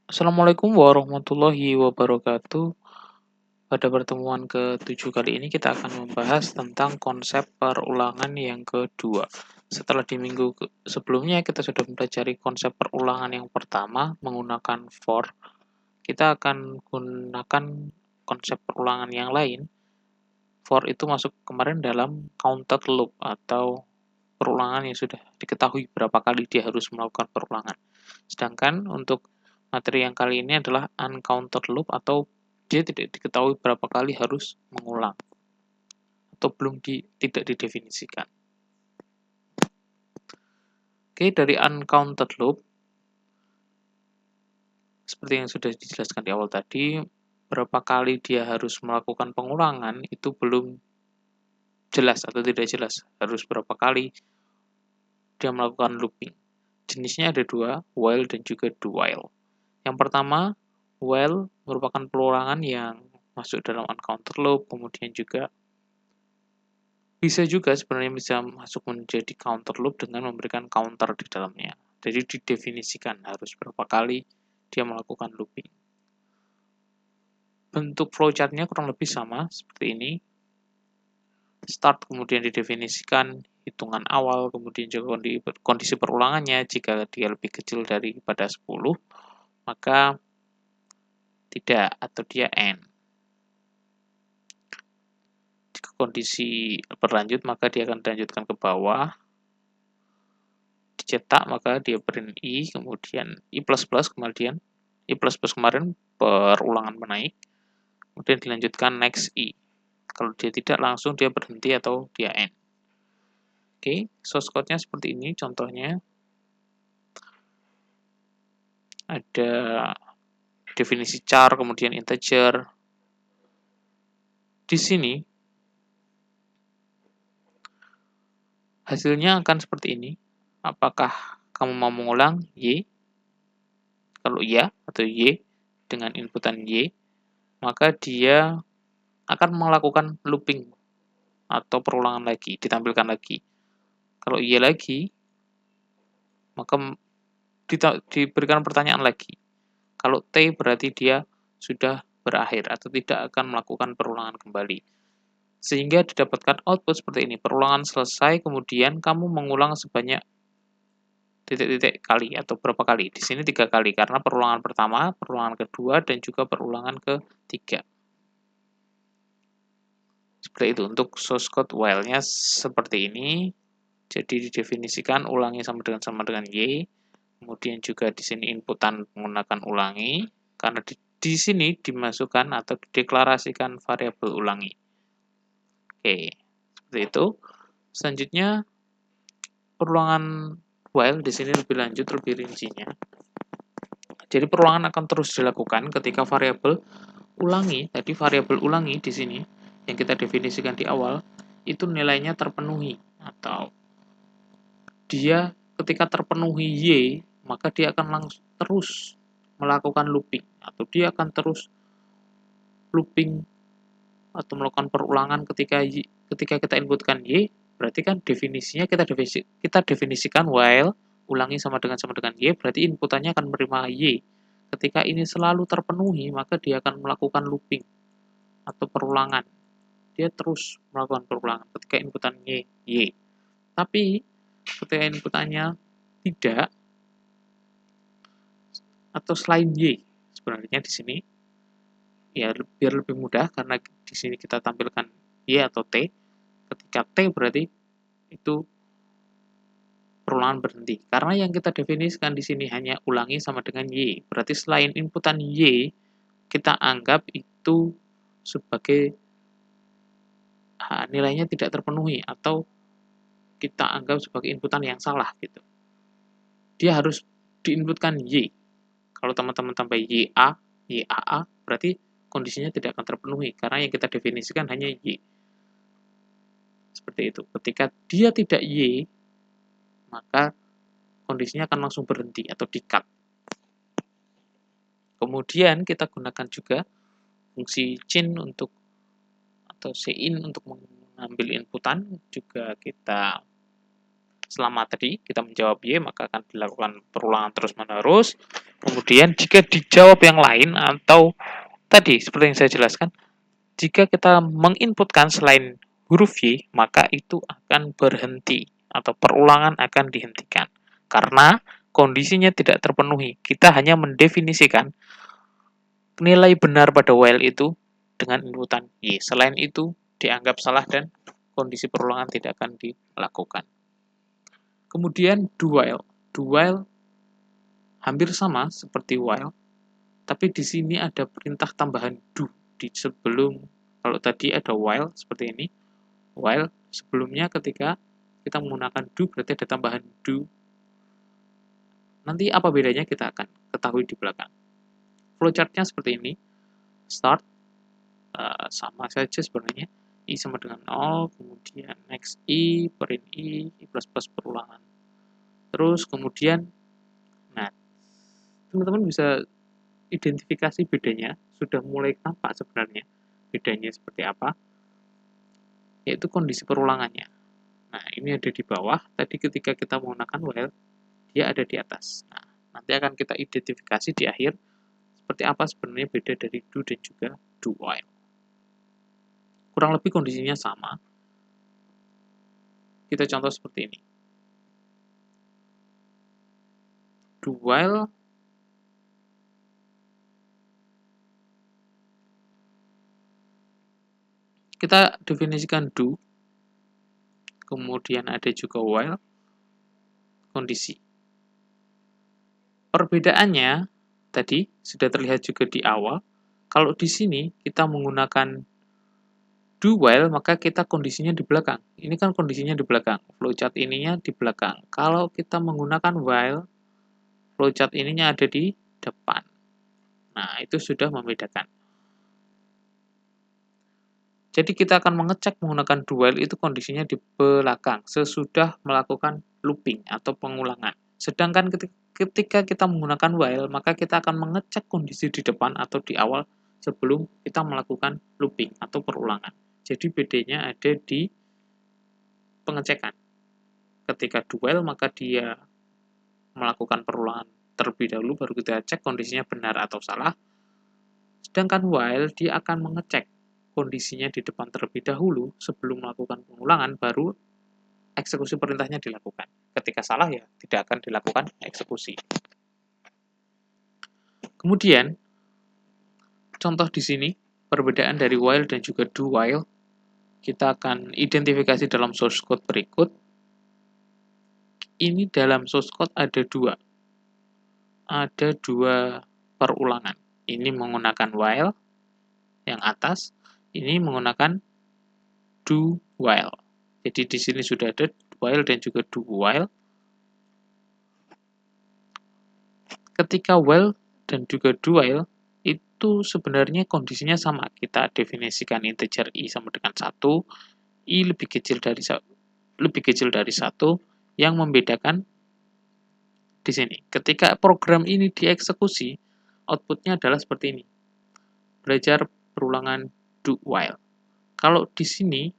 Assalamualaikum warahmatullahi wabarakatuh. Pada pertemuan ke-7 kali ini kita akan membahas tentang konsep perulangan yang kedua. Setelah di minggu sebelumnya kita sudah mempelajari konsep perulangan yang pertama menggunakan for, kita akan gunakan konsep perulangan yang lain. For itu masuk kemarin dalam counted loop atau perulangan yang sudah diketahui berapa kali dia harus melakukan perulangan. Sedangkan untuk materi yang kali ini adalah uncounted loop atau dia tidak diketahui berapa kali harus mengulang atau tidak didefinisikan. Oke, dari uncounted loop seperti yang sudah dijelaskan di awal tadi, berapa kali dia harus melakukan pengulangan itu belum jelas atau tidak jelas. Harus berapa kali dia melakukan looping. Jenisnya ada dua, while dan juga do while. Yang pertama, while merupakan perulangan yang masuk dalam uncounted loop, kemudian juga bisa juga sebenarnya bisa masuk menjadi counter loop dengan memberikan counter di dalamnya. Jadi didefinisikan harus berapa kali dia melakukan looping. Bentuk flowchart-nya kurang lebih sama seperti ini. Start kemudian didefinisikan hitungan awal, kemudian juga kondisi perulangannya. Jika dia lebih kecil daripada 10, maka tidak atau dia end. Jika kondisi berlanjut, maka dia akan dilanjutkan ke bawah. Dicetak, maka dia print I, kemudian I++, kemudian I++ kemarin perulangan menaik, kemudian dilanjutkan next I. Kalau dia tidak, langsung dia berhenti atau dia end. Oke, source code-nya seperti ini contohnya. Ada definisi char, kemudian integer. Di sini, hasilnya akan seperti ini. Apakah kamu mau mengulang Y? Kalau iya atau Y dengan inputan Y, maka dia akan melakukan looping atau perulangan lagi, ditampilkan lagi. Kalau iya lagi, maka diberikan pertanyaan lagi. Kalau T berarti dia sudah berakhir atau tidak akan melakukan perulangan kembali. Sehingga didapatkan output seperti ini. Perulangan selesai, kemudian kamu mengulang sebanyak titik-titik kali atau berapa kali. Di sini 3 kali karena perulangan pertama, perulangan kedua, dan juga perulangan ketiga. Seperti itu. Untuk source code while-nya seperti ini. Jadi didefinisikan ulangi sama dengan Y. Kemudian juga di sini inputan menggunakan ulangi. Karena di sini dimasukkan atau dideklarasikan variabel ulangi. Oke, seperti itu. Selanjutnya perulangan while di sini lebih lanjut, lebih rincinya. Jadi perulangan akan terus dilakukan ketika variabel ulangi, tadi variabel ulangi di sini yang kita definisikan di awal itu nilainya terpenuhi atau dia ketika terpenuhi Y, maka dia akan langsung terus melakukan looping atau dia akan terus looping atau melakukan perulangan ketika kita inputkan Y, berarti kan definisinya kita definisikan while ulangi sama dengan Y, berarti inputannya akan menerima Y. Ketika ini selalu terpenuhi, maka dia akan melakukan looping atau perulangan. Dia terus melakukan perulangan ketika inputan Y. Tapi ketika inputannya tidak atau selain Y, sebenarnya di sini ya biar lebih mudah karena di sini kita tampilkan Y atau T. Ketika T berarti itu perulangan berhenti. Karena yang kita definisikan di sini hanya ulangi sama dengan Y. Berarti selain inputan Y, kita anggap itu sebagai nilainya tidak terpenuhi atau kita anggap sebagai inputan yang salah gitu. Dia harus diinputkan Y. Kalau teman-teman tambah YA, YAA, berarti kondisinya tidak akan terpenuhi karena yang kita definisikan hanya Y. Seperti itu. Ketika dia tidak Y, maka kondisinya akan langsung berhenti atau di-cut. Kemudian kita gunakan juga fungsi chain untuk atau cin untuk mengambil inputan, juga kita Selama tadi kita menjawab Y, maka akan dilakukan perulangan terus-menerus. Kemudian jika dijawab yang lain atau tadi seperti yang saya jelaskan, jika kita menginputkan selain huruf Y, maka itu akan berhenti atau perulangan akan dihentikan. Karena kondisinya tidak terpenuhi. Kita hanya mendefinisikan nilai benar pada while itu dengan inputan Y. Selain itu, dianggap salah dan kondisi perulangan tidak akan dilakukan. Kemudian do while. Do while hampir sama seperti while, tapi di sini ada perintah tambahan do di sebelum. Kalau tadi ada while seperti ini, while sebelumnya ketika kita menggunakan do berarti ada tambahan do. Nanti apa bedanya kita akan ketahui di belakang. Flowchart-nya seperti ini. Start sama saja sebenarnya. I sama dengan 0, kemudian next I, print I plus perulangan. Terus kemudian, nah, teman-teman bisa identifikasi bedanya, sudah mulai tampak sebenarnya bedanya seperti apa, yaitu kondisi perulangannya. Nah, ini ada di bawah, tadi ketika kita menggunakan while, dia ada di atas. Nah, nanti akan kita identifikasi di akhir, seperti apa sebenarnya beda dari do dan juga do while. Kurang lebih kondisinya sama. Kita contoh seperti ini. Do while kita definisikan do, kemudian ada juga while, kondisi. Perbedaannya tadi sudah terlihat juga di awal. Kalau di sini kita menggunakan do while, maka kita kondisinya di belakang. Ini kan kondisinya di belakang. Flowchart ininya di belakang. Kalau kita menggunakan while, flowchart ininya ada di depan. Nah, itu sudah membedakan. Jadi kita akan mengecek menggunakan do while itu kondisinya di belakang, sesudah melakukan looping atau pengulangan. Sedangkan ketika kita menggunakan while, maka kita akan mengecek kondisi di depan atau di awal sebelum kita melakukan looping atau perulangan. Jadi bedanya ada di pengecekan. Ketika do while, maka dia melakukan perulangan terlebih dahulu, baru kita cek kondisinya benar atau salah. Sedangkan while, dia akan mengecek kondisinya di depan terlebih dahulu sebelum melakukan pengulangan, baru eksekusi perintahnya dilakukan. Ketika salah, ya tidak akan dilakukan eksekusi. Kemudian, contoh di sini, perbedaan dari while dan juga do while, kita akan identifikasi dalam source code berikut. Ini dalam source code ada dua perulangan. Ini menggunakan while yang atas, ini menggunakan do while. Jadi di sini sudah ada while dan juga do while. Ketika while dan juga do while itu sebenarnya kondisinya sama. Kita definisikan integer I sama dengan 1, I lebih kecil dari 1, yang membedakan di sini. Ketika program ini dieksekusi, outputnya adalah seperti ini. Belajar perulangan do while. Kalau di sini,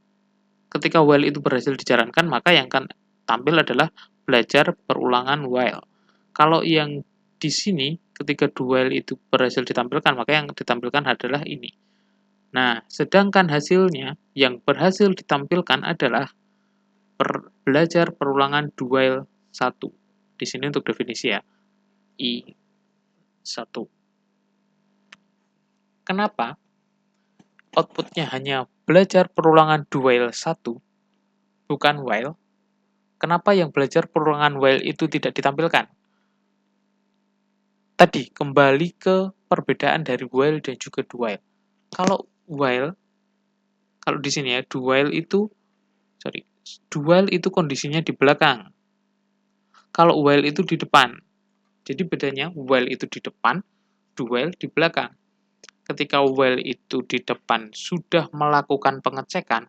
ketika while itu berhasil dijalankan, maka yang akan tampil adalah belajar perulangan while. Kalau yang di sini, ketika do while itu berhasil ditampilkan, maka yang ditampilkan adalah ini. Nah, sedangkan hasilnya yang berhasil ditampilkan adalah belajar perulangan do while 1. Di sini untuk definisi ya, I1. Kenapa outputnya hanya belajar perulangan do while 1, bukan while? Kenapa yang belajar perulangan while itu tidak ditampilkan? Tadi, kembali ke perbedaan dari while dan juga do while. Kalau di sini ya, do while itu kondisinya di belakang. Kalau while itu di depan. Jadi bedanya, while itu di depan, do while di belakang. Ketika while itu di depan sudah melakukan pengecekan,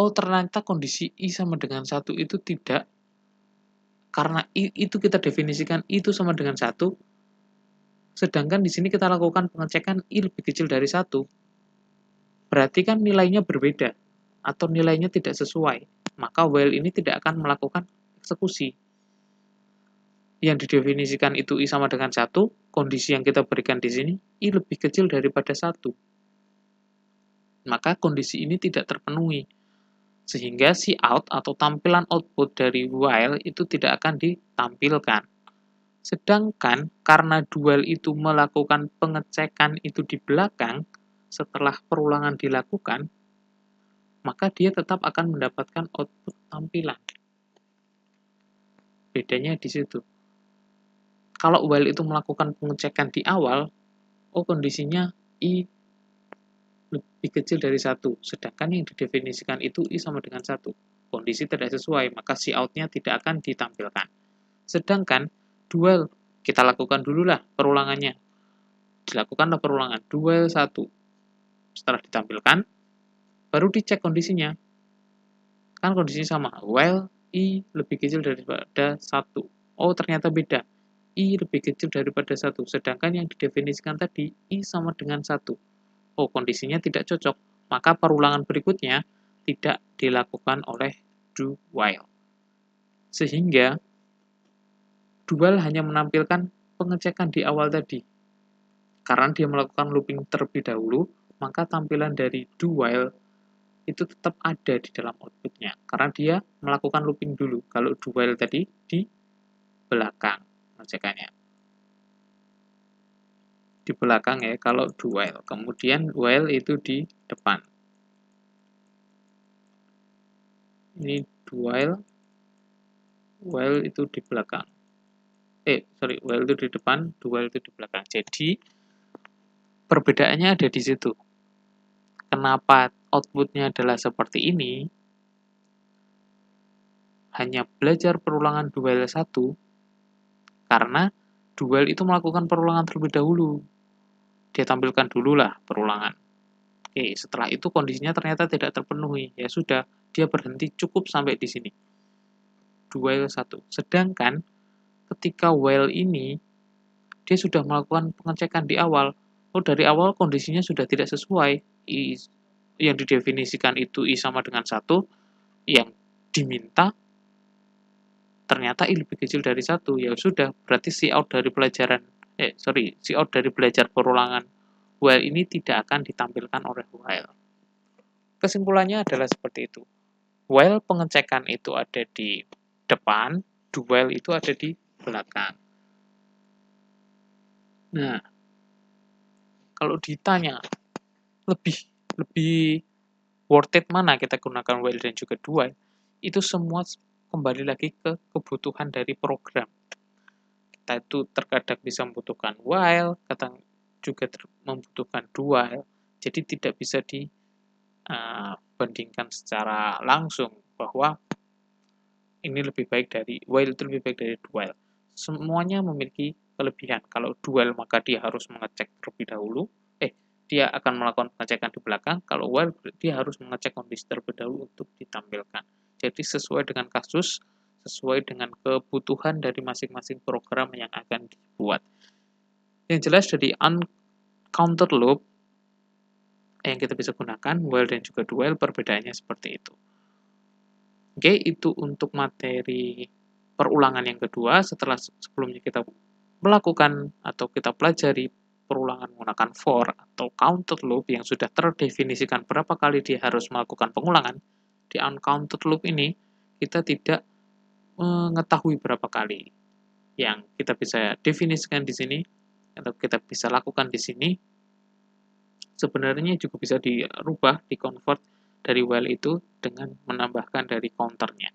oh ternyata kondisi I sama dengan 1 itu tidak. Karena itu kita definisikan itu sama dengan 1, sedangkan di sini kita lakukan pengecekan I lebih kecil dari 1. Berarti kan nilainya berbeda, atau nilainya tidak sesuai. maka while ini tidak akan melakukan eksekusi. Yang didefinisikan itu I sama dengan 1, kondisi yang kita berikan di sini, I lebih kecil daripada 1. Maka kondisi ini tidak terpenuhi. Sehingga si out atau tampilan output dari while itu tidak akan ditampilkan. Sedangkan karena dual itu melakukan pengecekan itu di belakang, setelah perulangan dilakukan, maka dia tetap akan mendapatkan output tampilan. Bedanya di situ. Kalau while itu melakukan pengecekan di awal, kondisinya I lebih kecil dari 1, sedangkan yang didefinisikan itu I sama dengan 1. Kondisi tidak sesuai, maka si out-nya tidak akan ditampilkan. Sedangkan dual, kita lakukan dululah perulangannya. Dilakukanlah perulangan, dual 1. Setelah ditampilkan, baru dicek kondisinya. Kan kondisinya sama, while I lebih kecil daripada 1. Oh, ternyata beda. I lebih kecil daripada 1, sedangkan yang didefinisikan tadi I sama dengan 1. Oh, kondisinya tidak cocok, maka perulangan berikutnya tidak dilakukan oleh do while. Sehingga dual hanya menampilkan pengecekan di awal tadi. Karena dia melakukan looping terlebih dahulu, maka tampilan dari do while itu tetap ada di dalam outputnya. Karena dia melakukan looping dulu. Kalau do while tadi di belakang pengecekannya. Di belakang ya kalau do while. Kemudian while itu di depan. Ini do while itu di belakang. While itu di depan, do while itu di belakang. Jadi perbedaannya ada di situ. Kenapa outputnya adalah seperti ini? Hanya belajar perulangan do while 1 karena do while itu melakukan perulangan terlebih dahulu. Dia tampilkan dulu lah perulangan. Oke, setelah itu kondisinya ternyata tidak terpenuhi. Ya sudah, dia berhenti cukup sampai di sini. Do while 1. Sedangkan ketika while ini, dia sudah melakukan pengecekan di awal. Oh, dari awal kondisinya sudah tidak sesuai. Yang didefinisikan itu I sama dengan 1, yang diminta ternyata I lebih kecil dari 1. Ya sudah, berarti si out dari belajar perulangan while ini tidak akan ditampilkan oleh while. Kesimpulannya adalah seperti itu. While pengecekan itu ada di depan, do while itu ada di belakang. Nah, kalau ditanya lebih worth it mana kita gunakan while dan juga do while, itu semua kembali lagi ke kebutuhan dari program. Kita itu terkadang bisa membutuhkan while, kadang juga membutuhkan do while. Jadi tidak bisa dibandingkan secara langsung bahwa ini lebih baik dari while itu lebih baik dari do while. Semuanya memiliki kelebihan. Kalau do while maka dia harus mengecek terlebih dahulu. Dia akan melakukan pengecekan di belakang. Kalau while dia harus mengecek kondisi terlebih dahulu untuk ditampilkan. Jadi sesuai dengan kasus, sesuai dengan kebutuhan dari masing-masing program yang akan dibuat. Yang jelas dari uncounted loop yang kita bisa gunakan, while dan juga do while, perbedaannya seperti itu. Oke, itu untuk materi perulangan yang kedua. Setelah sebelumnya kita melakukan atau kita pelajari perulangan menggunakan for atau counted loop yang sudah terdefinisikan berapa kali dia harus melakukan pengulangan, di uncounted loop ini kita tidak mengetahui berapa kali. Yang kita bisa definisikan di sini atau kita bisa lakukan di sini sebenarnya juga bisa dirubah, di-convert dari while itu dengan menambahkan dari counternya.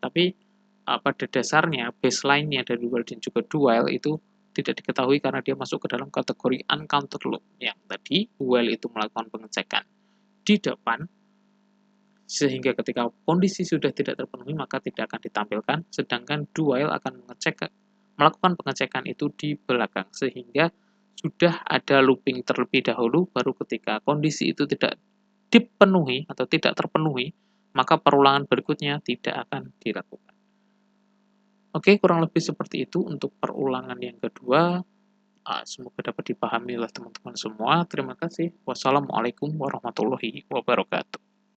Tapi pada dasarnya baseline-nya dari while dan juga do while itu tidak diketahui karena dia masuk ke dalam kategori uncounted loop. Yang tadi while itu melakukan pengecekan di depan sehingga ketika kondisi sudah tidak terpenuhi maka tidak akan ditampilkan, sedangkan do while akan melakukan pengecekan itu di belakang sehingga sudah ada looping terlebih dahulu, baru ketika kondisi itu tidak dipenuhi atau tidak terpenuhi maka perulangan berikutnya tidak akan dilakukan. Oke, kurang lebih seperti itu untuk perulangan yang kedua. Semoga dapat dipahami oleh teman-teman semua. Terima kasih. Wassalamualaikum warahmatullahi wabarakatuh.